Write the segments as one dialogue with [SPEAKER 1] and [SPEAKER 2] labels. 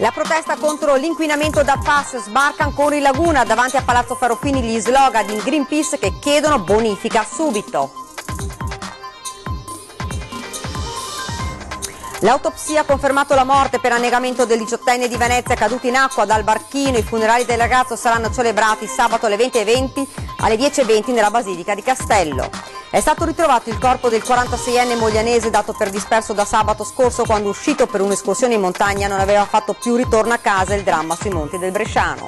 [SPEAKER 1] La protesta contro l'inquinamento da PFAS sbarca ancora in laguna. Davanti a Palazzo Ferrofini gli slogan di Greenpeace che chiedono bonifica subito. L'autopsia ha confermato la morte per annegamento del 18enne di Venezia caduto in acqua dal barchino. I funerali del ragazzo saranno celebrati sabato alle 20:20 alle 10:20 nella Basilica di Castello. È stato ritrovato il corpo del 46enne moglianese dato per disperso da sabato scorso quando uscito per un'escursione in montagna non aveva fatto più ritorno a casa. Il dramma sui monti del Bresciano.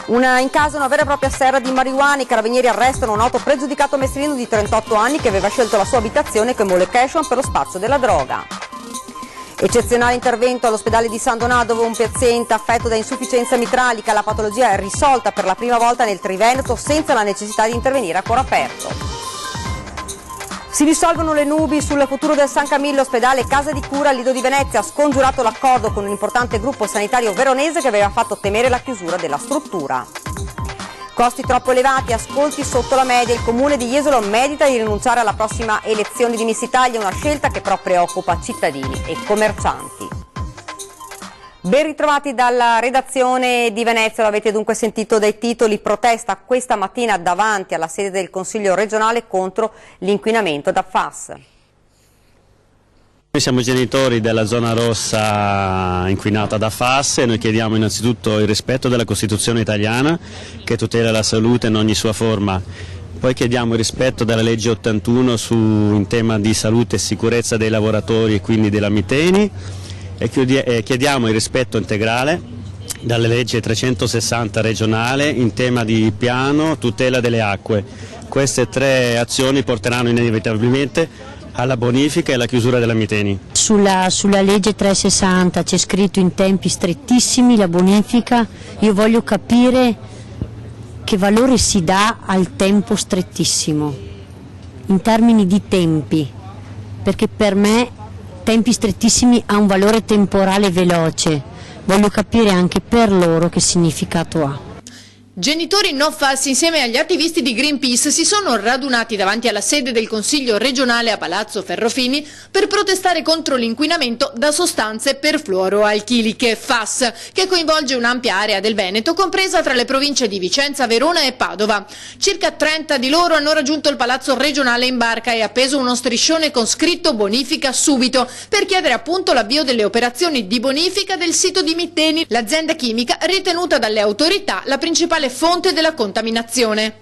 [SPEAKER 1] In casa una vera e propria serra di marijuana. I carabinieri arrestano un autopregiudicato mestrino di 38 anni che aveva scelto la sua abitazione come location per lo spazio della droga. Eccezionale intervento all'ospedale di San Donato dove un paziente affetto da insufficienza mitralica. La patologia è risolta per la prima volta nel Triveneto senza la necessità di intervenire a cuore aperto. Si risolvono le nubi sul futuro del San Camillo, ospedale Casa di Cura al Lido di Venezia. Ha scongiurato l'accordo con un importante gruppo sanitario veronese che aveva fatto temere la chiusura della struttura. Costi troppo elevati, ascolti sotto la media. Il comune di Jesolo medita di rinunciare alla prossima elezione di Miss Italia, una scelta che però preoccupa cittadini e commercianti. Ben ritrovati dalla redazione di Venezia, lo avete dunque sentito dai titoli. Protesta questa mattina davanti alla sede del Consiglio regionale contro l'inquinamento da PFAS.
[SPEAKER 2] Noi siamo genitori della zona rossa inquinata da PFAS e noi chiediamo innanzitutto il rispetto della Costituzione italiana che tutela la salute in ogni sua forma. Poi chiediamo il rispetto della legge 81 in tema di salute e sicurezza dei lavoratori e quindi della Miteni e chiediamo il rispetto integrale dalle leggi 360 regionale in tema di piano tutela delle acque. Queste tre azioni porteranno inevitabilmente alla bonifica e alla chiusura della Miteni.
[SPEAKER 3] Sulla legge 360 c'è scritto in tempi strettissimi la bonifica. Io voglio capire che valore si dà al tempo strettissimo in termini di tempi, perché per me tempi strettissimi ha un valore temporale veloce. Voglio capire anche per loro che significato ha.
[SPEAKER 4] Genitori no PFAS insieme agli attivisti di Greenpeace si sono radunati davanti alla sede del Consiglio regionale a Palazzo Ferrofini per protestare contro l'inquinamento da sostanze perfluoroalchiliche PFAS, che coinvolge un'ampia area del Veneto compresa tra le province di Vicenza, Verona e Padova. Circa 30 di loro hanno raggiunto il Palazzo regionale in barca e appeso uno striscione con scritto bonifica subito per chiedere appunto l'avvio delle operazioni di bonifica del sito di Miteni, l'azienda chimica ritenuta dalle autorità la principale fonte della contaminazione.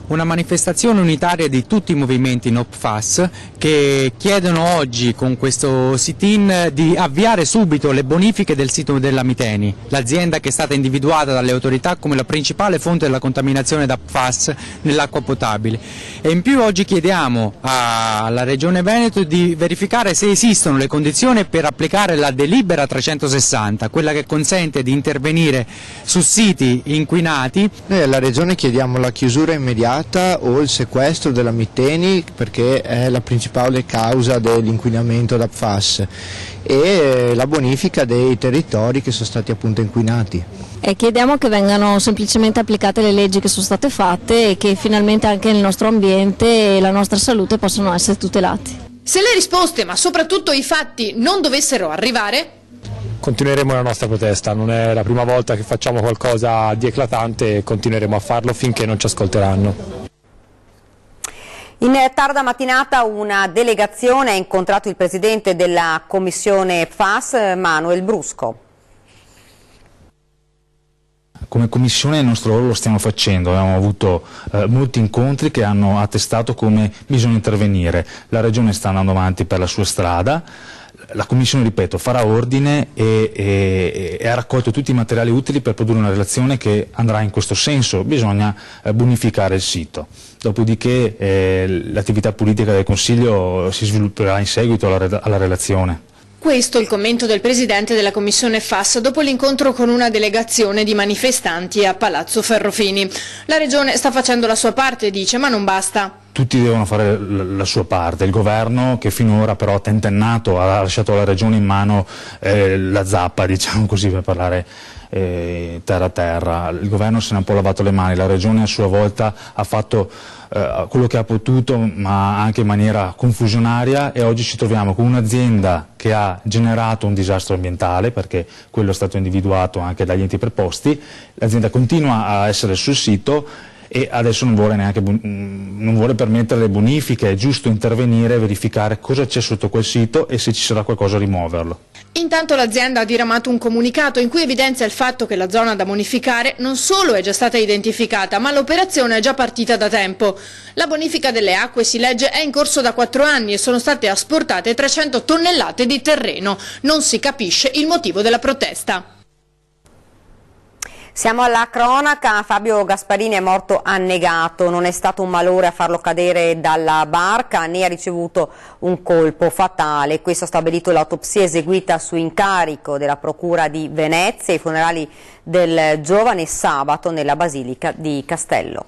[SPEAKER 5] Una manifestazione unitaria di tutti i movimenti no PFAS che chiedono oggi con questo sit-in di avviare subito le bonifiche del sito della Miteni, l'azienda che è stata individuata dalle autorità come la principale fonte della contaminazione da PFAS nell'acqua potabile. E in più oggi chiediamo alla Regione Veneto di verificare se esistono le condizioni per applicare la delibera 360, quella che consente di intervenire su siti inquinati.
[SPEAKER 6] Noi alla Regione chiediamo la chiusura immediata o il sequestro della Miteni perché è la principale causa dell'inquinamento da PFAS e la bonifica dei territori che sono stati appunto inquinati.
[SPEAKER 7] E chiediamo che vengano semplicemente applicate le leggi che sono state fatte e che finalmente anche il nostro ambiente e la nostra salute possano essere tutelati.
[SPEAKER 4] Se le risposte, ma soprattutto i fatti, non dovessero arrivare,
[SPEAKER 8] continueremo la nostra protesta, non è la prima volta che facciamo qualcosa di eclatante e continueremo a farlo finché non ci ascolteranno.
[SPEAKER 1] In tarda mattinata una delegazione ha incontrato il presidente della commissione PFAS, Manuel Brusco.
[SPEAKER 9] Come commissione il nostro lavoro lo stiamo facendo, abbiamo avuto molti incontri che hanno attestato come bisogna intervenire. La Regione sta andando avanti per la sua strada. La Commissione, ripeto, farà ordine e ha raccolto tutti i materiali utili per produrre una relazione che andrà in questo senso. Bisogna bonificare il sito. Dopodiché l'attività politica del Consiglio si svilupperà in seguito alla relazione.
[SPEAKER 4] Questo è il commento del presidente della commissione PFAS dopo l'incontro con una delegazione di manifestanti a Palazzo Ferrofini. La Regione sta facendo la sua parte, dice, ma non basta.
[SPEAKER 9] Tutti devono fare la sua parte, il governo che finora però ha tentennato, ha lasciato alla Regione in mano la zappa, diciamo così per parlare terra a terra. Il governo se ne è un po' lavato le mani, la regione a sua volta ha fatto quello che ha potuto, ma anche in maniera confusionaria, e oggi ci troviamo con un'azienda che ha generato un disastro ambientale, perché quello è stato individuato anche dagli enti preposti. L'azienda continua a essere sul sito e adesso non vuole permettere le bonifiche. È giusto intervenire, verificare cosa c'è sotto quel sito e se ci sarà qualcosa rimuoverlo.
[SPEAKER 4] Intanto l'azienda ha diramato un comunicato in cui evidenzia il fatto che la zona da bonificare non solo è già stata identificata, ma l'operazione è già partita da tempo. La bonifica delle acque, si legge, è in corso da 4 anni e sono state asportate 300 tonnellate di terreno. Non si capisce il motivo della protesta.
[SPEAKER 1] Siamo alla cronaca. Fabio Gasparini è morto annegato, non è stato un malore a farlo cadere dalla barca né ha ricevuto un colpo fatale. Questo ha stabilito l'autopsia eseguita su incarico della Procura di Venezia. I funerali del giovane sabato nella Basilica di Castello.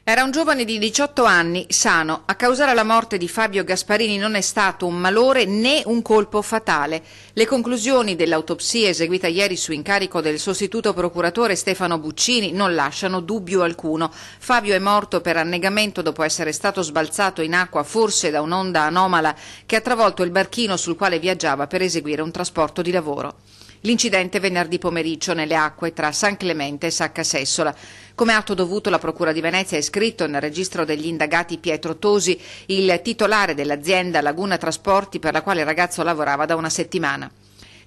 [SPEAKER 10] Era un giovane di 18 anni, sano. A causare la morte di Fabio Gasparini non è stato un malore né un colpo fatale. Le conclusioni dell'autopsia eseguita ieri su incarico del sostituto procuratore Stefano Buccini non lasciano dubbio alcuno. Fabio è morto per annegamento dopo essere stato sbalzato in acqua, forse da un'onda anomala che ha travolto il barchino sul quale viaggiava per eseguire un trasporto di lavoro. L'incidente venerdì pomeriggio nelle acque tra San Clemente e Sacca Sessola. Come atto dovuto, la Procura di Venezia ha iscritto nel registro degli indagati Pietro Tosi, il titolare dell'azienda Laguna Trasporti per la quale il ragazzo lavorava da una settimana.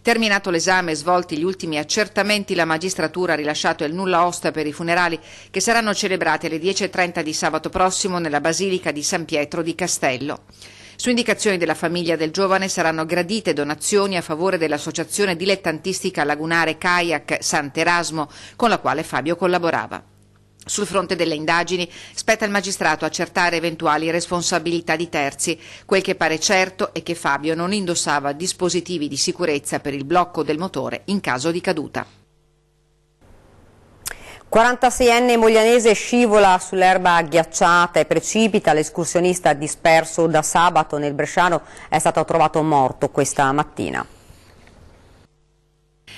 [SPEAKER 10] Terminato l'esame e svolti gli ultimi accertamenti, la magistratura ha rilasciato il nulla osta per i funerali che saranno celebrati alle 10:30 di sabato prossimo nella Basilica di San Pietro di Castello. Su indicazioni della famiglia del giovane saranno gradite donazioni a favore dell'associazione dilettantistica lagunare Kayak Sant'Erasmo, con la quale Fabio collaborava. Sul fronte delle indagini spetta al magistrato accertare eventuali responsabilità di terzi. Quel che pare certo è che Fabio non indossava dispositivi di sicurezza per il blocco del motore in caso di caduta.
[SPEAKER 1] 46enne moglianese scivola sull'erba ghiacciata e precipita. L'escursionista disperso da sabato nel Bresciano è stato trovato morto questa mattina.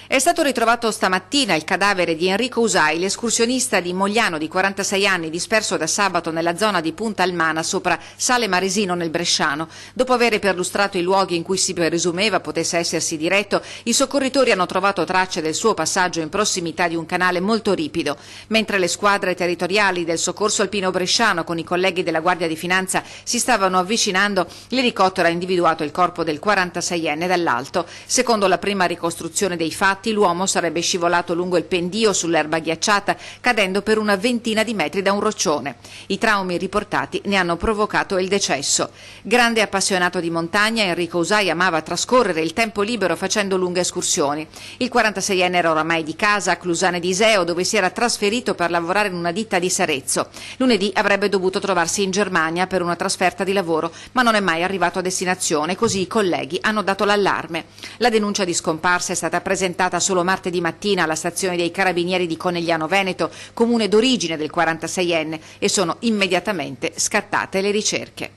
[SPEAKER 10] È stato ritrovato stamattina il cadavere di Enrico Usai, l'escursionista di Mogliano di 46 anni disperso da sabato nella zona di Punta Almana sopra Sale Maresino nel Bresciano. Dopo aver perlustrato i luoghi in cui si presumeva potesse essersi diretto, i soccorritori hanno trovato tracce del suo passaggio in prossimità di un canale molto ripido. Mentre le squadre territoriali del Soccorso Alpino Bresciano con i colleghi della Guardia di Finanza si stavano avvicinando, l'elicottero ha individuato il corpo del 46enne dall'alto. Secondo la prima ricostruzione dei fatti, l'uomo sarebbe scivolato lungo il pendio sull'erba ghiacciata, cadendo per una ventina di metri da un roccione. I traumi riportati ne hanno provocato il decesso. Grande appassionato di montagna, Enrico Usai amava trascorrere il tempo libero facendo lunghe escursioni. Il 46enne era oramai di casa a Clusane di Iseo, dove si era trasferito per lavorare in una ditta di Sarezzo. Lunedì avrebbe dovuto trovarsi in Germania per una trasferta di lavoro, ma non è mai arrivato a destinazione, così i colleghi hanno dato l'allarme. La denuncia di scomparsa è stata presentata solo martedì mattina alla stazione dei Carabinieri di Conegliano Veneto, comune d'origine del 46enne, e sono immediatamente scattate le ricerche.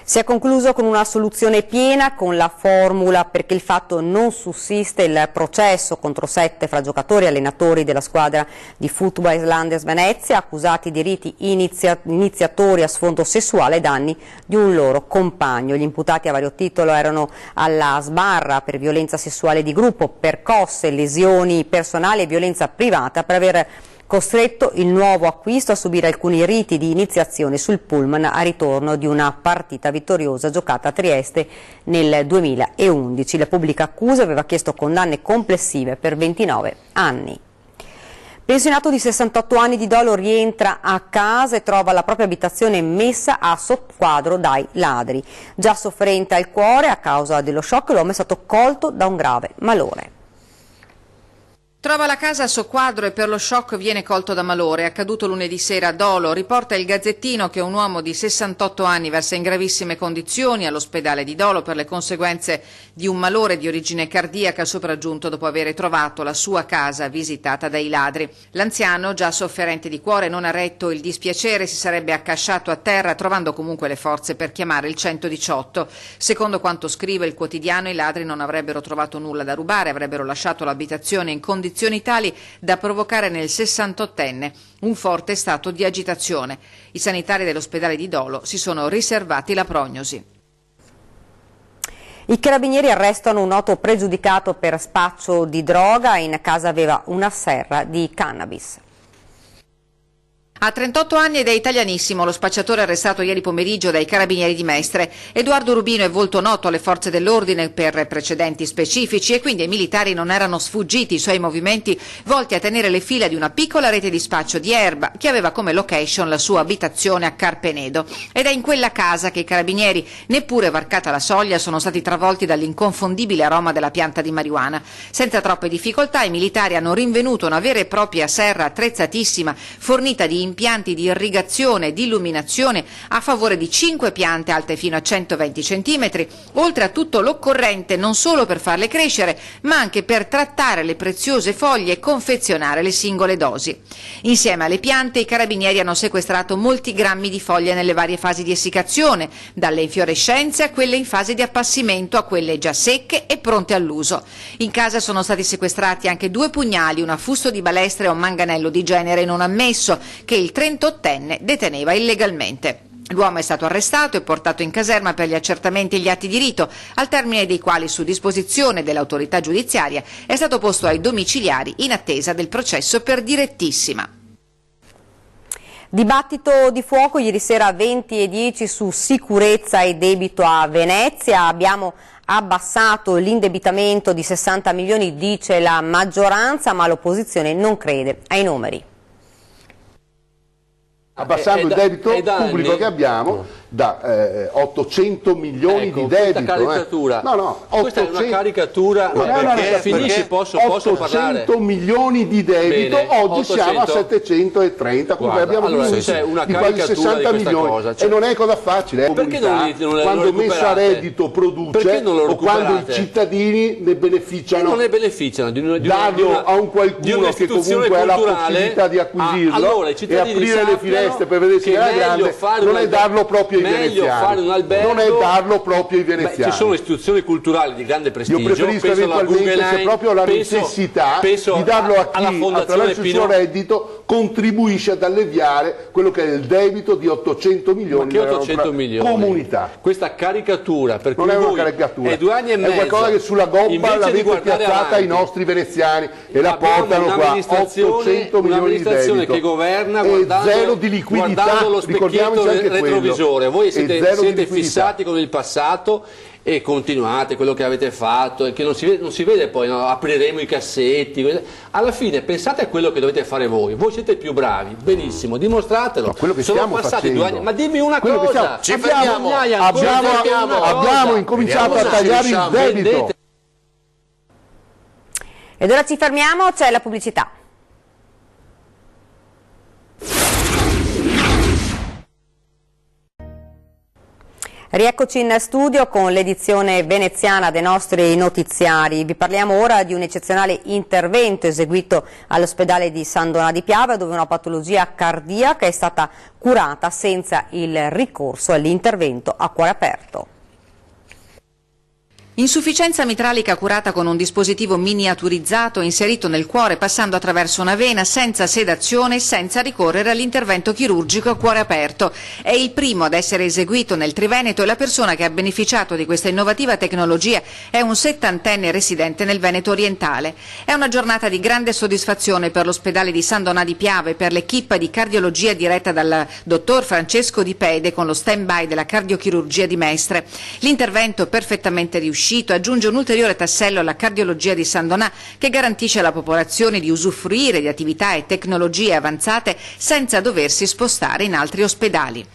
[SPEAKER 1] Si è concluso con una soluzione piena con la formula perché il fatto non sussiste il processo contro 7 fra giocatori e allenatori della squadra di Football Islanders Venezia accusati di riti iniziatori a sfondo sessuale ai danni di un loro compagno. Gli imputati a vario titolo erano alla sbarra per violenza sessuale di gruppo, percosse, lesioni personali e violenza privata per aver costretto il nuovo acquisto a subire alcuni riti di iniziazione sul pullman a ritorno di una partita vittoriosa giocata a Trieste nel 2011. La pubblica accusa aveva chiesto condanne complessive per 29 anni. Pensionato di 68 anni di dolo rientra a casa e trova la propria abitazione messa a sottosquadro dai ladri. Già sofferente al cuore a causa dello shock, l'uomo è stato colto da un grave malore.
[SPEAKER 10] Trova la casa a soqquadro e per lo shock viene colto da malore. È accaduto lunedì sera a Dolo. Riporta il Gazzettino che un uomo di 68 anni versa in gravissime condizioni all'ospedale di Dolo per le conseguenze di un malore di origine cardiaca sopraggiunto dopo aver trovato la sua casa visitata dai ladri. L'anziano, già sofferente di cuore, non ha retto il dispiacere, si sarebbe accasciato a terra trovando comunque le forze per chiamare il 118. Secondo quanto scrive il quotidiano, i ladri non avrebbero trovato nulla da rubare, avrebbero lasciato l'abitazione in condizioni tali da provocare nel 68enne un forte stato di agitazione. I sanitari dell'ospedale di Dolo si sono riservati la prognosi.
[SPEAKER 1] I carabinieri arrestano un noto pregiudicato per spaccio di droga, in casa aveva una serra di cannabis.
[SPEAKER 10] Ha 38 anni ed è italianissimo lo spacciatore arrestato ieri pomeriggio dai carabinieri di Mestre. Edoardo Rubino è volto noto alle forze dell'ordine per precedenti specifici e quindi ai militari non erano sfuggiti i suoi movimenti volti a tenere le fila di una piccola rete di spaccio di erba che aveva come location la sua abitazione a Carpenedo. Ed è in quella casa che i carabinieri, neppure varcata la soglia, sono stati travolti dall'inconfondibile aroma della pianta di marijuana. Senza troppe difficoltà i militari hanno rinvenuto una vera e propria serra attrezzatissima fornita di impianti di irrigazione e di illuminazione a favore di 5 piante alte fino a 120 cm, oltre a tutto l'occorrente non solo per farle crescere, ma anche per trattare le preziose foglie e confezionare le singole dosi. Insieme alle piante i carabinieri hanno sequestrato molti grammi di foglie nelle varie fasi di essiccazione, dalle infiorescenze a quelle in fase di appassimento a quelle già secche e pronte all'uso. In casa sono stati sequestrati anche 2 pugnali, un affusto di balestra e un manganello di genere non ammesso che il 38enne deteneva illegalmente. L'uomo è stato arrestato e portato in caserma per gli accertamenti e gli atti di rito, al termine dei quali, su disposizione dell'autorità giudiziaria, è stato posto ai domiciliari in attesa del processo per direttissima.
[SPEAKER 1] Dibattito di fuoco ieri sera 20:10 su sicurezza e debito a Venezia. Abbiamo abbassato l'indebitamento di 60 milioni, dice la maggioranza, ma l'opposizione non crede ai numeri.
[SPEAKER 11] Abbassando il debito pubblico che abbiamo da 800 milioni di debito.
[SPEAKER 12] Caricatura.
[SPEAKER 11] No,
[SPEAKER 12] questa è una caricatura, perché finisci, posso
[SPEAKER 11] 800
[SPEAKER 12] parlare.
[SPEAKER 11] milioni di debito. Bene, oggi 800. Siamo a 730, comunque abbiamo
[SPEAKER 12] c'è una
[SPEAKER 11] di quasi 60 milioni
[SPEAKER 12] cosa,
[SPEAKER 11] e non è cosa facile.
[SPEAKER 12] Perché non
[SPEAKER 11] quando messa a reddito produce o quando i cittadini ne beneficiano.
[SPEAKER 12] Non ne beneficiano
[SPEAKER 11] darlo a un qualcuno che comunque ha la possibilità di acquisirlo e aprire le finestre per vedersi alla grande, non è darlo proprio ai veneziani, non è darlo proprio ai veneziani.
[SPEAKER 12] Ci sono istituzioni culturali di grande prestigio.
[SPEAKER 11] Io preferisco eventualmente, se proprio la necessità, di darlo a chi attraverso il suo reddito contribuisce ad alleviare quello che è il debito di 800 milioni della comunità.
[SPEAKER 12] Questa caricatura, per
[SPEAKER 11] non
[SPEAKER 12] cui
[SPEAKER 11] è una caricatura,
[SPEAKER 12] è 2 anni e mezzo,
[SPEAKER 11] è qualcosa che sulla gobba l'avete piazzata ai nostri veneziani e la portano qua. 800 milioni di debito
[SPEAKER 12] che governa
[SPEAKER 11] e zero di liquidità,
[SPEAKER 12] lo specchietto retrovisore. Voi siete fissati con il passato e continuate quello che avete fatto e che non si vede poi, no? Apriremo i cassetti. Alla fine pensate a quello che dovete fare voi siete più bravi, benissimo, dimostratelo.
[SPEAKER 11] Ma quello che
[SPEAKER 12] sono
[SPEAKER 11] stiamo
[SPEAKER 12] passati
[SPEAKER 11] facendo.
[SPEAKER 12] 2 anni, ma dimmi una cosa,
[SPEAKER 11] abbiamo incominciato a tagliare il debito.
[SPEAKER 1] Ed ora ci fermiamo, c'è la pubblicità. Rieccoci in studio con l'edizione veneziana dei nostri notiziari. Vi parliamo ora di un eccezionale intervento eseguito all'ospedale di San Donà di Piave, dove una patologia cardiaca è stata curata senza il ricorso all'intervento a cuore aperto.
[SPEAKER 10] Insufficienza mitralica curata con un dispositivo miniaturizzato inserito nel cuore passando attraverso una vena senza sedazione e senza ricorrere all'intervento chirurgico a cuore aperto. È il primo ad essere eseguito nel Triveneto e la persona che ha beneficiato di questa innovativa tecnologia è un 70enne residente nel Veneto orientale. È una giornata di grande soddisfazione per l'ospedale di San Donà di Piave e per l'equipe di cardiologia diretta dal dottor Francesco Di Pede con lo stand-by della cardiochirurgia di Mestre. L'intervento perfettamente riuscito aggiunge un ulteriore tassello alla cardiologia di San Donà che garantisce alla popolazione di usufruire di attività e tecnologie avanzate senza doversi spostare in altri ospedali.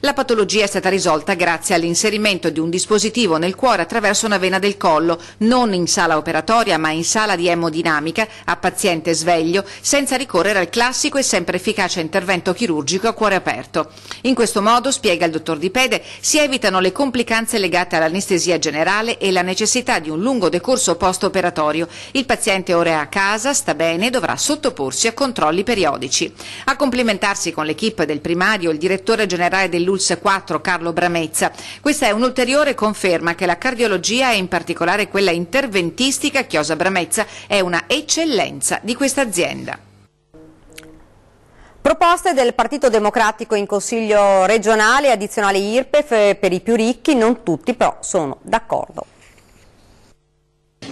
[SPEAKER 10] La patologia è stata risolta grazie all'inserimento di un dispositivo nel cuore attraverso una vena del collo, non in sala operatoria ma in sala di emodinamica, a paziente sveglio, senza ricorrere al classico e sempre efficace intervento chirurgico a cuore aperto. In questo modo, spiega il dottor Di Pede, si evitano le complicanze legate all'anestesia generale e la necessità di un lungo decorso post-operatorio. Il paziente ora è a casa, sta bene e dovrà sottoporsi a controlli periodici. A complimentarsi con l'equipe del primario il direttore generale dell'ULSS 4 Carlo Bramezza. Questa è un'ulteriore conferma che la cardiologia e in particolare quella interventistica Chiosa Bramezza è una eccellenza di questa azienda.
[SPEAKER 1] Proposte del Partito Democratico in Consiglio regionale, addizionale IRPEF per i più ricchi, non tutti però sono d'accordo.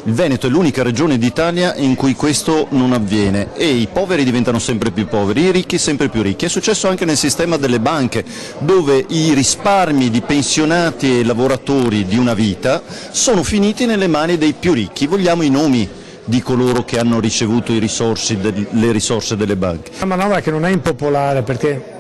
[SPEAKER 13] Il Veneto è l'unica regione d'Italia in cui questo non avviene e i poveri diventano sempre più poveri, i ricchi sempre più ricchi. È successo anche nel sistema delle banche, dove i risparmi di pensionati e lavoratori di una vita sono finiti nelle mani dei più ricchi. Vogliamo i nomi di coloro che hanno ricevuto le risorse delle banche.
[SPEAKER 14] Una manovra che non è impopolare perché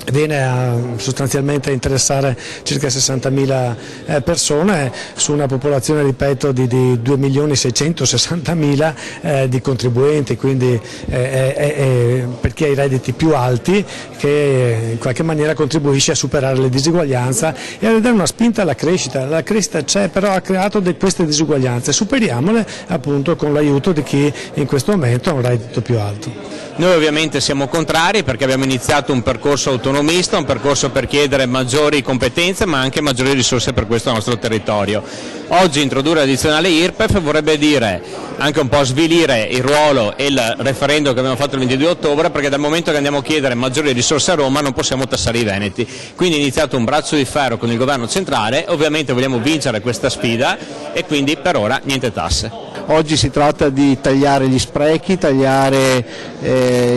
[SPEAKER 14] viene sostanzialmente a interessare circa 60.000 persone su una popolazione, ripeto, di 2.660.000 di contribuenti, quindi per chi ha i redditi più alti, che in qualche maniera contribuisce a superare le disuguaglianze e a dare una spinta alla crescita. La crescita c'è, però ha creato queste disuguaglianze, superiamole appunto con l'aiuto di chi in questo momento ha un reddito più alto.
[SPEAKER 15] Noi ovviamente siamo contrari perché abbiamo iniziato un percorso autonomista, un percorso per chiedere maggiori competenze ma anche maggiori risorse per questo nostro territorio. Oggi introdurre l'addizionale IRPEF vorrebbe dire anche un po' svilire il ruolo e il referendum che abbiamo fatto il 22 ottobre, perché dal momento che andiamo a chiedere maggiori risorse a Roma non possiamo tassare i veneti. Quindi è iniziato un braccio di ferro con il governo centrale, ovviamente vogliamo vincere questa sfida e quindi per ora niente tasse.
[SPEAKER 16] Oggi si tratta di tagliare gli sprechi, tagliare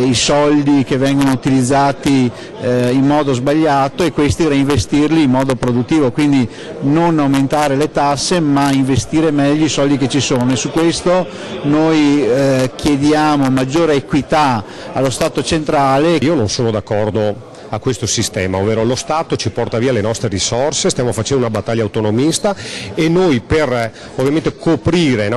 [SPEAKER 16] i soldi che vengono utilizzati in modo sbagliato e questi reinvestirli in modo produttivo, quindi non aumentare le tasse ma investire meglio i soldi che ci sono, e su questo noi chiediamo maggiore equità allo Stato centrale.
[SPEAKER 17] Io non sono d'accordo a questo sistema, ovvero lo Stato ci porta via le nostre risorse, stiamo facendo una battaglia autonomista e noi per ovviamente coprire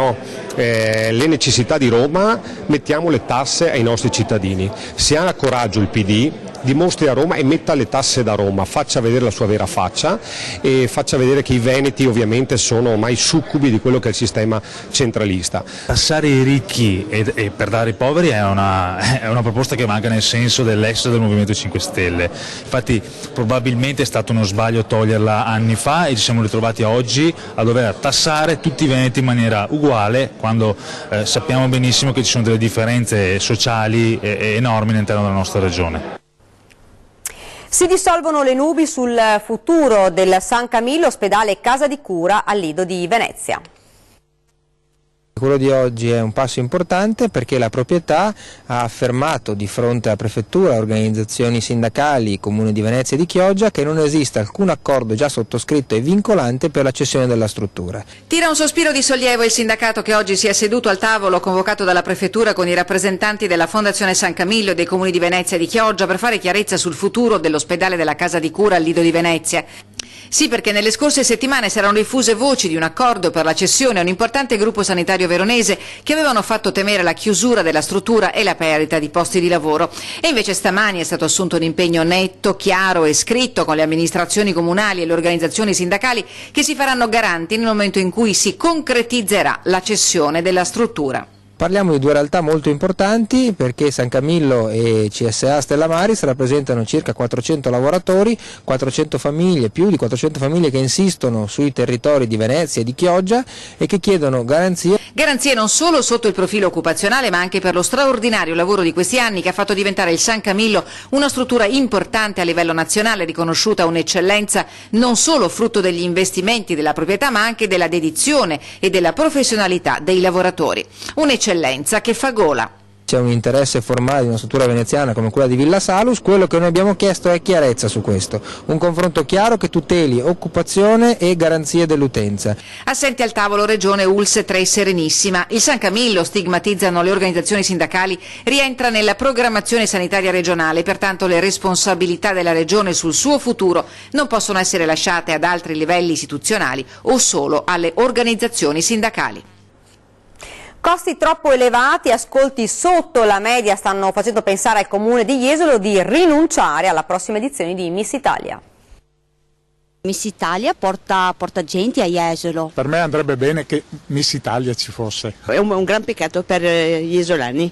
[SPEAKER 17] le necessità di Roma mettiamo le tasse ai nostri cittadini. Se ha coraggio il PD, dimostri a Roma e metta le tasse da Roma, faccia vedere la sua vera faccia e faccia vedere che i veneti ovviamente sono ormai succubi di quello che è il sistema centralista.
[SPEAKER 9] Tassare i ricchi e per dare ai poveri è una proposta che manca nel senso dell'ex del Movimento 5 Stelle. Infatti probabilmente è stato uno sbaglio toglierla anni fa e ci siamo ritrovati oggi a dover tassare tutti i veneti in maniera uguale, quando sappiamo benissimo che ci sono delle differenze sociali enormi all'interno della nostra regione.
[SPEAKER 1] Si dissolvono le nubi sul futuro del San Camillo, ospedale casa di cura al Lido di Venezia.
[SPEAKER 18] Quello di oggi è un passo importante perché la proprietà ha affermato di fronte alla Prefettura, organizzazioni sindacali, Comune di Venezia e di Chioggia, che non esiste alcun accordo già sottoscritto e vincolante per la cessione della struttura.
[SPEAKER 10] Tira un sospiro di sollievo il sindacato che oggi si è seduto al tavolo convocato dalla Prefettura con i rappresentanti della Fondazione San Camillo e dei Comuni di Venezia e di Chioggia per fare chiarezza sul futuro dell'ospedale della casa di cura al Lido di Venezia. Sì, perché nelle scorse settimane si erano diffuse voci di un accordo per la cessione a un importante gruppo sanitario veronese che avevano fatto temere la chiusura della struttura e la perdita di posti di lavoro. E invece stamani è stato assunto un impegno netto, chiaro e scritto con le amministrazioni comunali e le organizzazioni sindacali che si faranno garanti nel momento in cui si concretizzerà la cessione della struttura.
[SPEAKER 18] Parliamo di due realtà molto importanti perché San Camillo e CSA Stella Maris rappresentano circa 400 lavoratori, 400 famiglie, più di 400 famiglie che insistono sui territori di Venezia e di Chioggia e che chiedono garanzie.
[SPEAKER 10] Garanzie non solo sotto il profilo occupazionale ma anche per lo straordinario lavoro di questi anni che ha fatto diventare il San Camillo una struttura importante a livello nazionale, riconosciuta un'eccellenza non solo frutto degli investimenti della proprietà ma anche della dedizione e della professionalità dei lavoratori. Un'eccellenza che fa gola.
[SPEAKER 18] C'è un interesse formale di una struttura veneziana come quella di Villa Salus. Quello che noi abbiamo chiesto è chiarezza su questo, un confronto chiaro che tuteli occupazione e garanzie dell'utenza.
[SPEAKER 10] Assenti al tavolo Regione, ULSS 3 Serenissima. Il San Camillo, stigmatizzano le organizzazioni sindacali, rientra nella programmazione sanitaria regionale, pertanto le responsabilità della Regione sul suo futuro non possono essere lasciate ad altri livelli istituzionali o solo alle organizzazioni sindacali.
[SPEAKER 1] Costi troppo elevati, ascolti sotto la media stanno facendo pensare al comune di Jesolo di rinunciare alla prossima edizione di Miss Italia.
[SPEAKER 3] Miss Italia porta gente a Jesolo.
[SPEAKER 19] Per me andrebbe bene che Miss Italia ci fosse.
[SPEAKER 20] È un gran peccato per gli esolani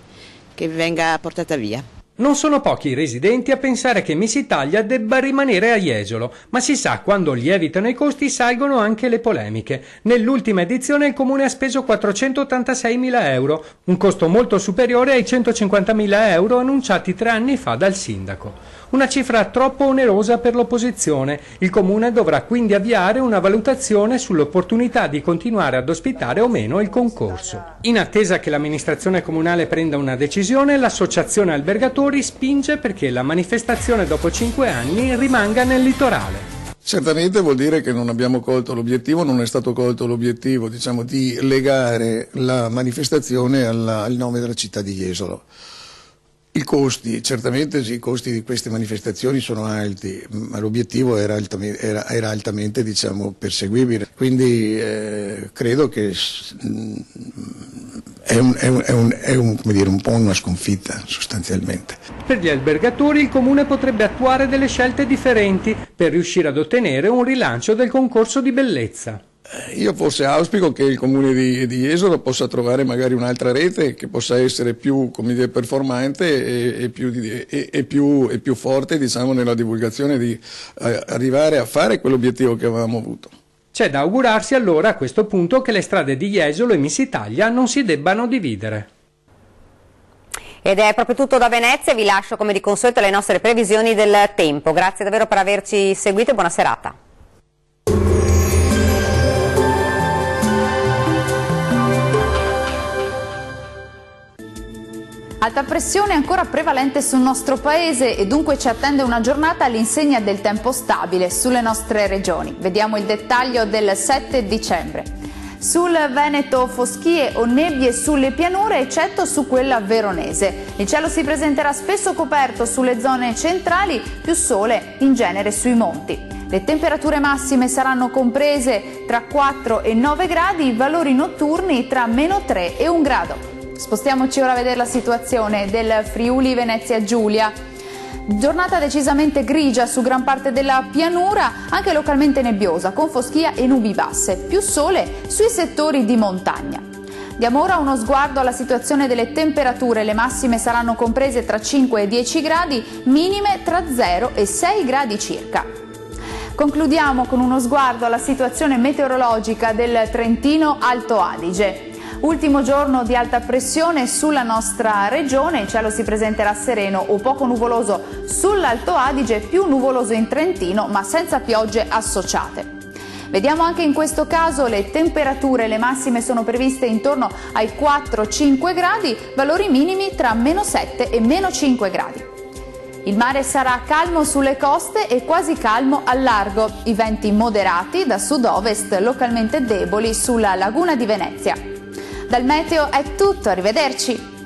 [SPEAKER 20] che venga portata via.
[SPEAKER 21] Non sono pochi i residenti a pensare che Miss Italia debba rimanere a Jesolo, ma si sa, quando lievitano i costi salgono anche le polemiche. Nell'ultima edizione il comune ha speso 486.000 euro, un costo molto superiore ai 150.000 euro annunciati 3 anni fa dal sindaco. Una cifra troppo onerosa per l'opposizione. Il comune dovrà quindi avviare una valutazione sull'opportunità di continuare ad ospitare o meno il concorso. In attesa che l'amministrazione comunale prenda una decisione, l'associazione albergatori spinge perché la manifestazione dopo 5 anni rimanga nel litorale.
[SPEAKER 22] Certamente vuol dire che non abbiamo colto l'obiettivo, non è stato colto l'obiettivo, diciamo, di legare la manifestazione al nome della città di Jesolo. I costi, certamente sì, i costi di queste manifestazioni sono alti, ma l'obiettivo era altamente diciamo, perseguibile, quindi credo che è un po' una sconfitta sostanzialmente.
[SPEAKER 21] Per gli albergatori il comune potrebbe attuare delle scelte differenti per riuscire ad ottenere un rilancio del concorso di bellezza.
[SPEAKER 22] Io forse auspico che il comune di Jesolo possa trovare magari un'altra rete che possa essere più, come dire, performante e più forte, diciamo, nella divulgazione di arrivare a fare quell'obiettivo che avevamo avuto.
[SPEAKER 21] C'è da augurarsi allora a questo punto che le strade di Jesolo e Miss Italia non si debbano dividere.
[SPEAKER 1] Ed è proprio tutto da Venezia, vi lascio come di consueto alle nostre previsioni del tempo. Grazie davvero per averci seguito e buona serata.
[SPEAKER 23] Alta pressione ancora prevalente sul nostro paese e dunque ci attende una giornata all'insegna del tempo stabile sulle nostre regioni. Vediamo il dettaglio del 7 dicembre. Sul Veneto foschie o nebbie sulle pianure, eccetto su quella veronese. Il cielo si presenterà spesso coperto sulle zone centrali, più sole in genere sui monti. Le temperature massime saranno comprese tra 4 e 9 gradi, i valori notturni tra -3 e 1 grado. Spostiamoci ora a vedere la situazione del Friuli Venezia Giulia. Giornata decisamente grigia su gran parte della pianura, anche localmente nebbiosa, con foschia e nubi basse, più sole sui settori di montagna. Diamo ora uno sguardo alla situazione delle temperature. Le massime saranno comprese tra 5 e 10 gradi, minime tra 0 e 6 gradi circa. Concludiamo con uno sguardo alla situazione meteorologica del Trentino Alto Adige. Ultimo giorno di alta pressione sulla nostra regione, il cielo si presenterà sereno o poco nuvoloso sull'Alto Adige, più nuvoloso in Trentino ma senza piogge associate. Vediamo anche in questo caso le temperature, le massime sono previste intorno ai 4-5 gradi, valori minimi tra -7 e -5 gradi. Il mare sarà calmo sulle coste e quasi calmo al largo, i venti moderati da sud-ovest localmente deboli sulla laguna di Venezia. Dal meteo è tutto, arrivederci!